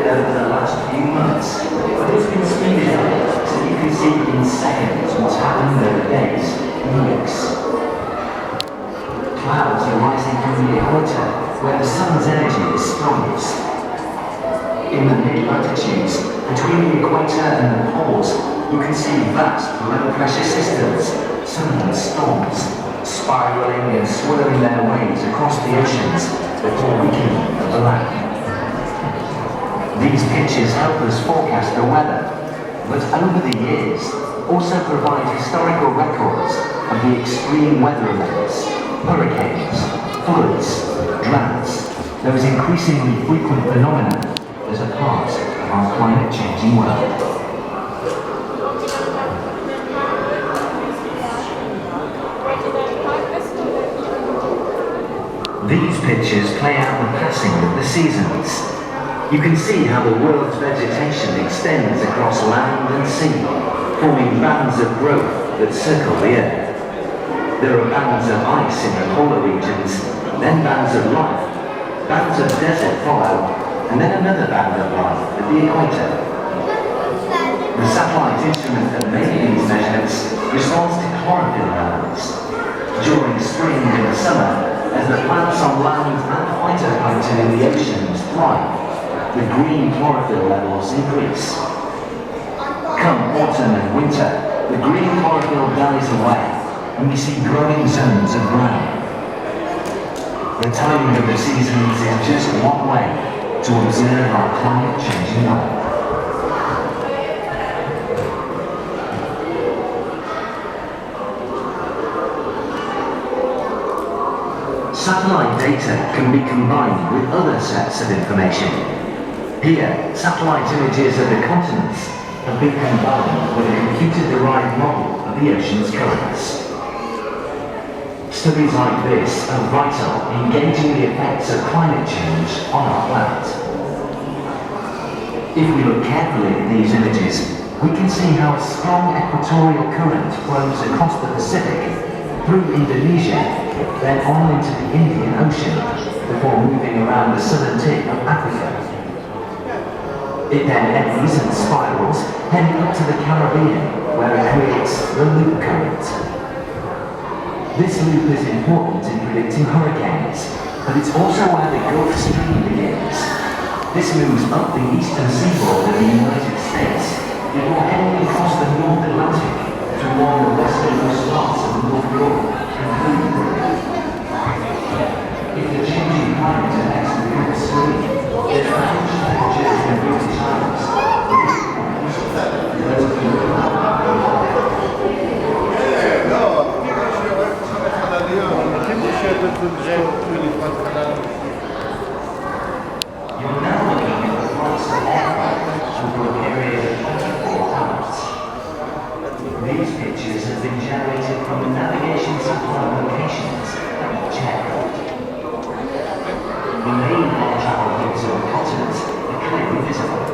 recorded over the last few months, but it's been speeded up so you can see in seconds what's happened over days and weeks. Clouds are rising from the equator, where the sun's energy is strongest. In the mid-latitudes, between the equator and the poles, you can see vast low-pressure systems, sudden storms, spiraling and swirling their ways across the oceans before weakening at the land. These pictures help us forecast the weather, but over the years also provide historical records of the extreme weather events, hurricanes, floods, droughts, those increasingly frequent phenomena as a part of our climate-changing world. These pictures play out the passing of the seasons. You can see how the world's vegetation extends across land and sea, forming bands of growth that circle the Earth. There are bands of ice in the polar regions, then bands of life, bands of desert follow, and then another band of life at the equator. The satellite instrument that made these measurements responds to chlorophyll levels. During spring and summer, as the plants on land and phytoplankton in the oceans thrive, the green chlorophyll levels increase. Come autumn and winter, the green chlorophyll dies away, and we see growing zones of brown. The timing of the seasons is just one way to observe our climate-changing world. Satellite data can be combined with other sets of information. Here, satellite images of the continents have been combined with a computer-derived model of the ocean's currents. Studies like this are vital in gauging the effects of climate change on our planet. If we look carefully at these images, we can see how a strong equatorial current flows across the Pacific, through Indonesia, then on into the Indian Ocean, before moving around the southern tip of Africa. It then eddies and spirals, heading up to the Caribbean, where it creates the loop current. This loop is important in predicting hurricanes, but it's also where the Gulf Stream begins. This moves up the eastern seaboard of the United States, before heading across the North Atlantic to warm the westernmost parts of the North Pole and through Britain. If the changing climate affects the Gulf Stream, it affects temperatures in British Islands. You're now looking at the flights of aircraft over a period of 24 hours. These pictures have been generated from the navigation satellite locations at each aircraft. The main air travel hubs of the continent are clearly visible.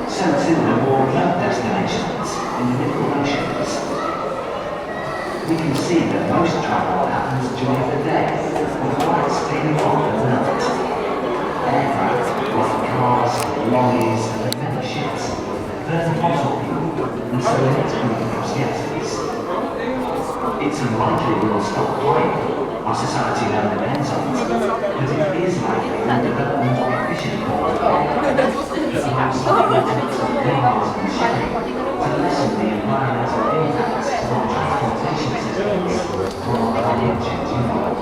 So too the more remote destinations in the middle oceans. We can see that most travel happens during the day, with flights taking off at night. Aircraft, like cars, lorries, and many ships, burn fossil fuel and so emit greenhouse gases. It's unlikely we'll stop flying. Our society now depends on it, but it is likely we'll develop more efficient forms of aircraft that allow slightly takes on vehicles and shipping to lessen the environmental impacts of our transportation systems for our climate-changing world.